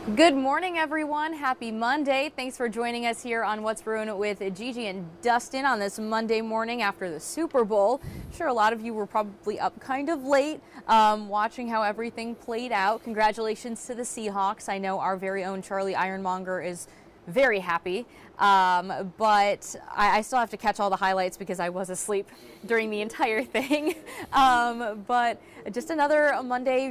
Good morning, everyone. Happy Monday. Thanks for joining us here on What's Brewing with Gigi and Dustin on this Monday morning after the Super Bowl. I'm sure a lot of you were probably up kind of late watching how everything played out. Congratulations to the Seahawks. I know our very own Charlie Ironmonger is very happy, but I still have to catch all the highlights because I was asleep during the entire thing. But just another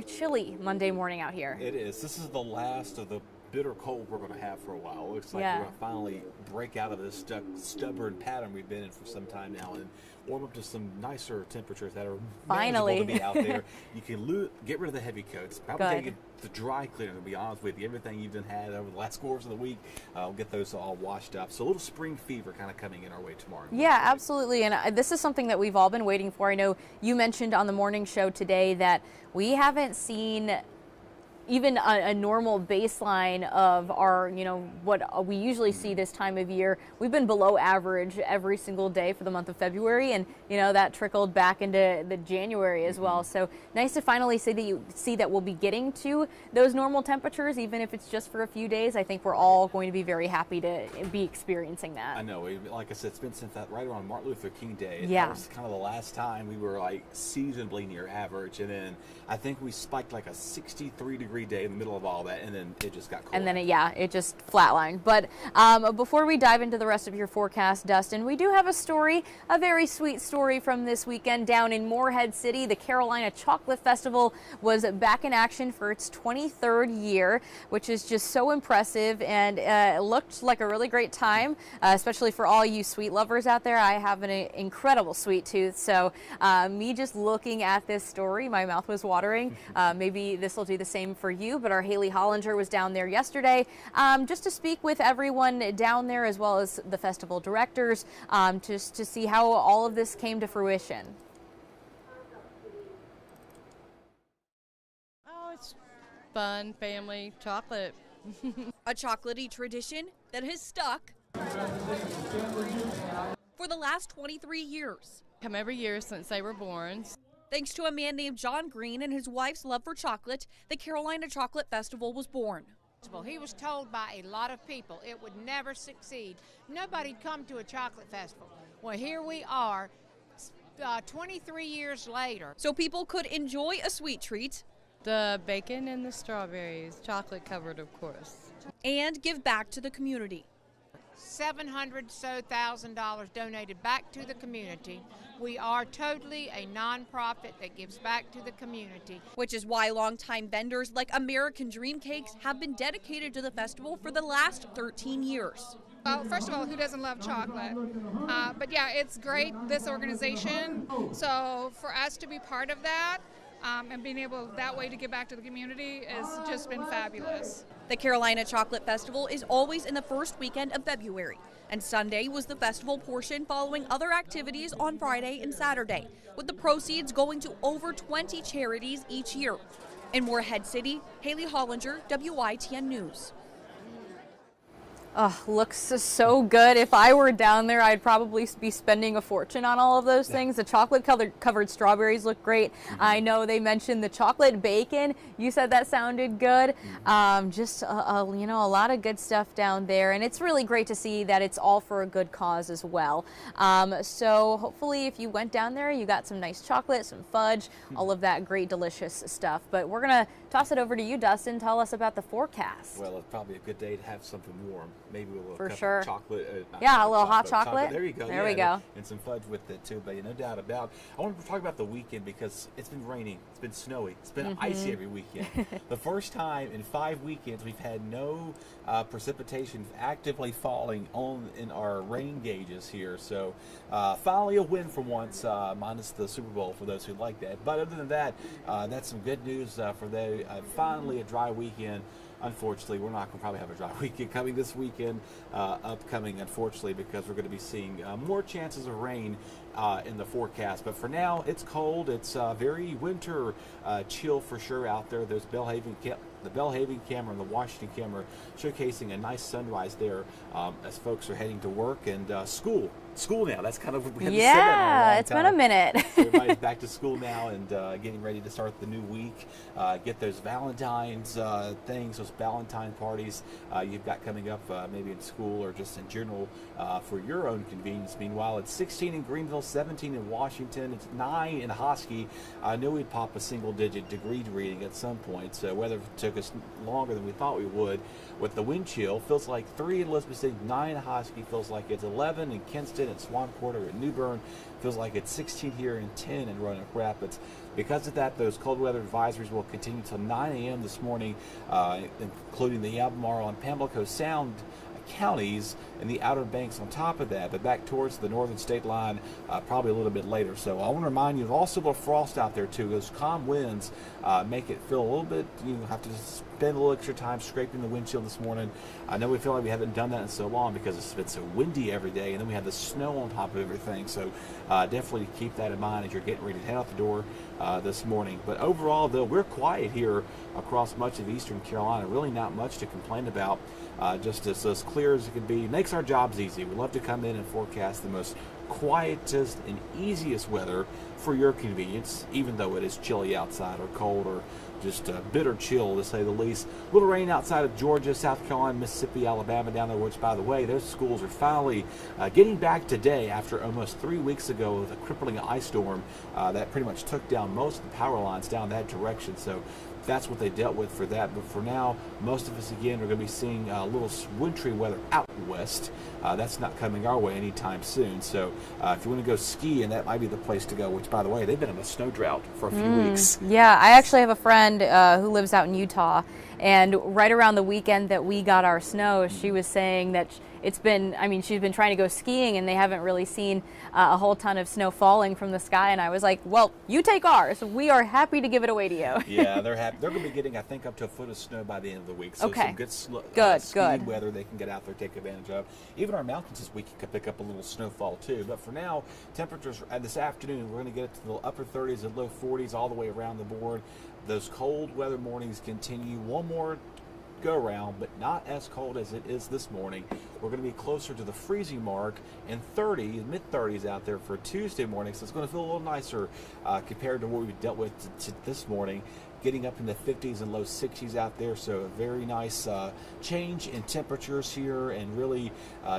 chilly Monday morning out here. It is. This is the last of the bitter cold we're going to have for a while. It looks like we're going to finally break out of this stubborn pattern we've been in for some time now and warm up to some nicer temperatures that are manageable to be out there. You can get rid of the heavy coats. Probably get the dry cleaner, to be honest with you. Everything you've had over the last course of the week, we'll get those all washed up. So a little spring fever kind of coming in our way tomorrow. Yeah, absolutely. And this is something that we've all been waiting for. I know you mentioned on the morning show today that we haven't seen even a normal baseline of our, what we usually see this time of year. We've been below average every single day for the month of February, and that trickled back into the January as well. So nice to finally see that we'll be getting to those normal temperatures, even if it's just for a few days. I think we're all going to be very happy to be experiencing that. I know. Like I said, it's been since that right around Martin Luther King Day. Yeah. That was kind of the last time we were like seasonably near average, and then I think we spiked like a 63-degree day in the middle of all that, and then it just got cold. And then it just flatlined. But before we dive into the rest of your forecast, Dustin, we do have a story, a very sweet story from this weekend down in Morehead City. The Carolina Chocolate Festival was back in action for its 23rd year, which is just so impressive, and it looked like a really great time, especially for all you sweet lovers out there. I have an incredible sweet tooth, so me just looking at this story, my mouth was watering. Maybe this will do the same for you, but our Haley Hollinger was down there yesterday just to speak with everyone down there, as well as the festival directors, just to see how all of this came to fruition. Oh, it's fun, family, chocolate. A chocolatey tradition that has stuck for the last 23 years. Come every year since they were born. Thanks to a man named John Green and his wife's love for chocolate, the Carolina Chocolate Festival was born. He was told by a lot of people it would never succeed. Nobody'd come to a chocolate festival. Well, here we are, 23 years later. So people could enjoy a sweet treat. The bacon and the strawberries, chocolate covered, of course. And give back to the community. $700,000 donated back to the community. We are totally a nonprofit that gives back to the community. Which is why longtime vendors like American Dream Cakes have been dedicated to the festival for the last 13 years. Well, first of all, who doesn't love chocolate? But yeah, it's great, this organization. So for us to be part of that and being able that way to give back to the community has just been fabulous. The Carolina Chocolate Festival is always in the first weekend of February, and Sunday was the festival portion following other activities on Friday and Saturday, with the proceeds going to over 20 charities each year. In Morehead City, Haley Hollinger, WITN News. Oh, looks so good. If I were down there, I'd probably be spending a fortune on all of those things. The chocolate covered strawberries look great. I know they mentioned the chocolate bacon. You said that sounded good. Just a lot of good stuff down there, and it's really great to see that it's all for a good cause as well. So hopefully, if you went down there, you got some nice chocolate, some fudge, all of that great, delicious stuff. But we're gonna toss it over to you, Dustin. Tell us about the forecast. Well, it's probably a good day to have something warm. Maybe a little cup of chocolate. Yeah, a little hot chocolate. There you go. There we go. And some fudge with it too. But no doubt about. I want to talk about the weekend because it's been raining, it's been snowy, it's been icy every weekend. The first time in 5 weekends we've had no precipitation actively falling in our rain gauges here. So finally a win for once, minus the Super Bowl for those who like that. But other than that, that's some good news for the finally a dry weekend. Unfortunately, we're not going to probably have a dry weekend coming this weekend, upcoming, unfortunately, because we're going to be seeing more chances of rain in the forecast. But for now, it's cold. It's very winter chill for sure out there. There's the Belhaven camera and the Washington camera showcasing a nice sunrise there as folks are heading to work and school school now. That's kind of what we haven't said that in a long Yeah, it's been a minute. Everybody's back to school now and getting ready to start the new week. Get those Valentine's things, those Valentine parties you've got coming up maybe in school or just in general for your own convenience. Meanwhile, it's 16 in Greenville, 17 in Washington, it's 9 in Hosky. I knew we'd pop a single-digit degree reading at some point, so weather took us longer than we thought we would. With the wind chill, feels like 3 in Elizabeth City, 9 in Hosky, feels like it's 11 in Kinston and Swanport or in New Bern, feels like it's 16 here and 10 in Roanoke Rapids. Because of that, those cold weather advisories will continue until 9 a.m. this morning, including the Albemarle and Pamlico Sound counties and the Outer Banks on top of that, but back towards the northern state line probably a little bit later. So I want to remind you, also a little frost out there too. Those calm winds make it feel a little bit, you have to spend a little extra time scraping the windshield this morning. I know we feel like we haven't done that in so long because it's been so windy every day, and then we have the snow on top of everything. So definitely keep that in mind as you're getting ready to head out the door this morning. But overall, though, we're quiet here across much of eastern Carolina. Really not much to complain about. Just as clear as it can be. Makes our jobs easy. We love to come in and forecast the most quietest and easiest weather for your convenience, even though it is chilly outside or cold or just bitter chill, to say the least. Little rain outside of Georgia, South Carolina, Mississippi, Alabama down there, which, by the way, those schools are finally getting back today after almost 3 weeks ago with a crippling ice storm that pretty much took down most of the power lines down that direction. So that's what they dealt with for that. But for now, most of us, again, are going to be seeing a little wintry weather out west. That's not coming our way anytime soon. So if you want to go skiing, that might be the place to go, which, by the way, they've been in a snow drought for a few weeks. Yeah, I actually have a friend who lives out in Utah, and right around the weekend that we got our snow, she was saying that it's been, I mean, she's been trying to go skiing and they haven't really seen a whole ton of snow falling from the sky. And I was like, well, you take ours. We are happy to give it away to you. Yeah, they're happy. They're going to be getting, I think, up to a foot of snow by the end of the week. So okay. Some good skiing weather they can get out there, take advantage of. Even our mountains this week could pick up a little snowfall too. But for now, temperatures this afternoon, we're going to get it to the upper 30s and low 40s all the way around the board. Those cold weather mornings continue. One more go around, but not as cold as it is this morning. We're going to be closer to the freezing mark and mid-30s out there for Tuesday morning, so it's going to feel a little nicer compared to what we dealt with this morning. Getting up in the 50s and low 60s out there, so a very nice change in temperatures here, and really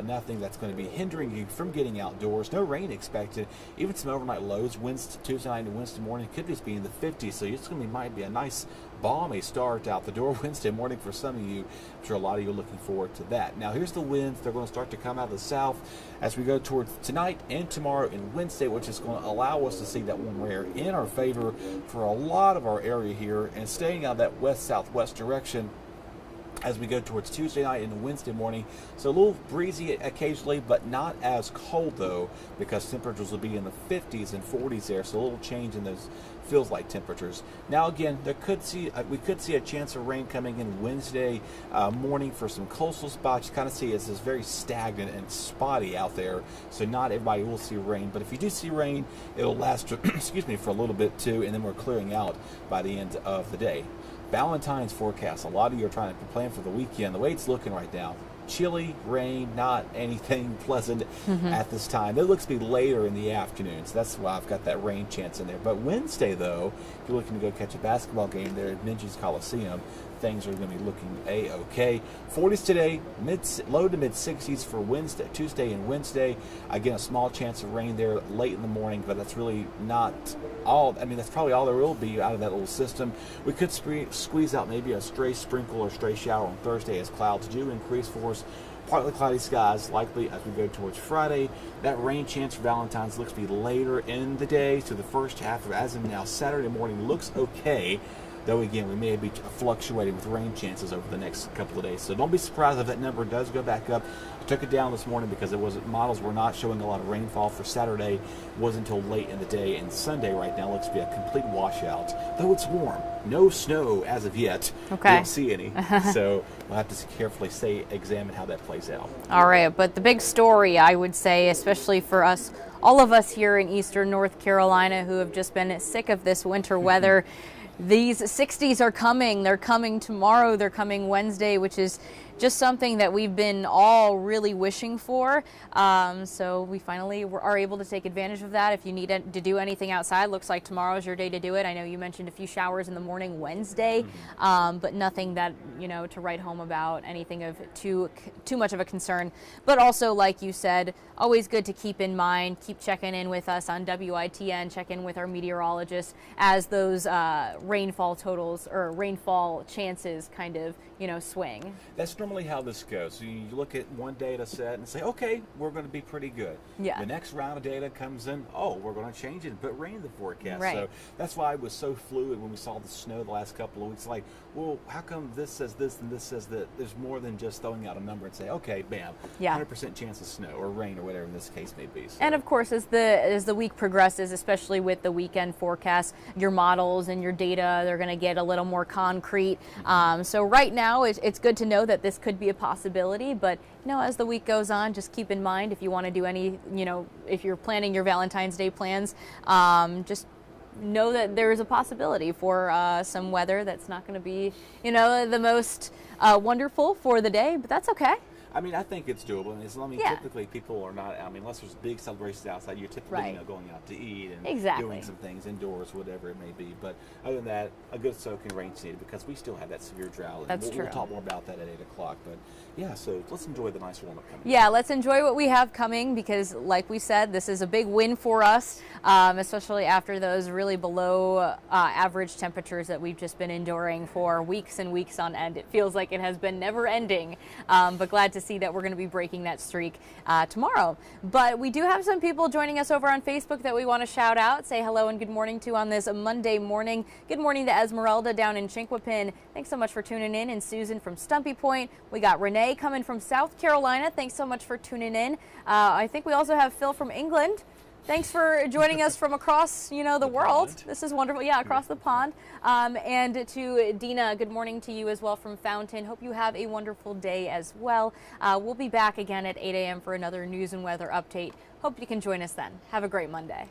nothing that's going to be hindering you from getting outdoors. No rain expected. Even some overnight lows. Tuesday night and Wednesday morning could just be in the 50s, so it's going to might be a nice balmy start out the door Wednesday morning for some of you. I'm sure a lot of you are looking forward to that. Now here's the winds. They're going to start to come out of the south as we go towards tonight and tomorrow and Wednesday, which is going to allow us to see that warm air in our favor for a lot of our area here, and staying out that west-southwest direction as we go towards Tuesday night and Wednesday morning. So a little breezy occasionally, but not as cold though, because temperatures will be in the 50s and 40s there. So a little change in those feels like temperatures. Now again, we could see a chance of rain coming in Wednesday morning for some coastal spots. You kind of see it's just very stagnant and spotty out there. So not everybody will see rain, but if you do see rain, it'll last excuse me, for a little bit too, and then we're clearing out by the end of the day. Valentine's forecast. A lot of you are trying to plan for the weekend. The way it's looking right now, chilly, rain, not anything pleasant at this time. It looks to be later in the afternoon, so that's why I've got that rain chance in there. But Wednesday, though, if you're looking to go catch a basketball game there at Minji's Coliseum, things are going to be looking a-okay. 40s today, low to mid 60s for Tuesday and Wednesday. Again, a small chance of rain there late in the morning, but that's really not all. I mean, that's probably all there will be out of that little system. We could squeeze out maybe a stray sprinkle or stray shower on Thursday as clouds do increase for us. Partly cloudy skies likely as we go towards Friday. That rain chance for Valentine's looks to be later in the day, so the first half of as of now Saturday morning looks okay. Though again, we may be fluctuating with rain chances over the next couple of days. So don't be surprised if that number does go back up. I took it down this morning because models were not showing a lot of rainfall for Saturday. It wasn't until late in the day, and Sunday right now looks to be a complete washout. Though it's warm. No snow as of yet. Okay. We don't see any. So we'll have to carefully examine how that plays out. All right, but the big story, I would say, especially for us, all of us here in eastern North Carolina who have just been sick of this winter weather, these 60s are coming. They're coming tomorrow. They're coming Wednesday, which is just something that we've been all really wishing for. So we finally are able to take advantage of that. If you need to do anything outside, looks like tomorrow is your day to do it. I know you mentioned a few showers in the morning Wednesday, but nothing that, you know, to write home about, anything of too much of a concern. But also, like you said, always good to keep in mind, keep checking in with us on WITN, check in with our meteorologists as those rainfall totals or rainfall chances kind of, you know, swing. That's normally how this goes. So you look at one data set and say, okay, we're going to be pretty good. Yeah. The next round of data comes in, oh, we're going to change it and put rain in the forecast. Right. So that's why it was so fluid when we saw the snow the last couple of weeks. Like, well, how come this says this and this says that? There's more than just throwing out a number and say, okay, bam, Yeah. 100% chance of snow or rain or whatever this case may be. So. And of course, as the week progresses, especially with the weekend forecast, your models and your data, they're going to get a little more concrete. So right now, it's good to know that this could be a possibility. But you know, as the week goes on, just keep in mind if you want to do any, you know, if you're planning your Valentine's Day plans, just know that there is a possibility for some weather that's not going to be, you know, the most wonderful for the day, but that's okay. I mean, I think it's doable. And Yeah. typically people are not, I mean, unless there's big celebrations outside, you're typically Right. you know, going out to eat and Exactly. doing some things indoors, whatever it may be. But other than that, a good soaking rain's needed because we still have that severe drought. And That's we'll true. talk more about that at 8 o'clock. But yeah, so let's enjoy the nice warm-up coming. Yeah, let's enjoy what we have coming because, like we said, this is a big win for us, especially after those really below average temperatures that we've just been enduring for weeks and weeks on end. It feels like it has been never ending, but glad to see that we're going to be breaking that streak tomorrow. But we do have some people joining us over on Facebook that we want to shout out, say hello and good morning to on this Monday morning. Good morning to Esmeralda down in Chinquapin. Thanks so much for tuning in. And Susan from Stumpy Point. We got Renee coming from South Carolina. Thanks so much for tuning in. I think we also have Phil from England. Thanks for joining us from across, you know, the world. pond. This is wonderful. Yeah, across the pond. And to Dina, good morning to you as well from Fountain. Hope you have a wonderful day as well. We'll be back again at 8 a.m. for another news and weather update. Hope you can join us then. Have a great Monday.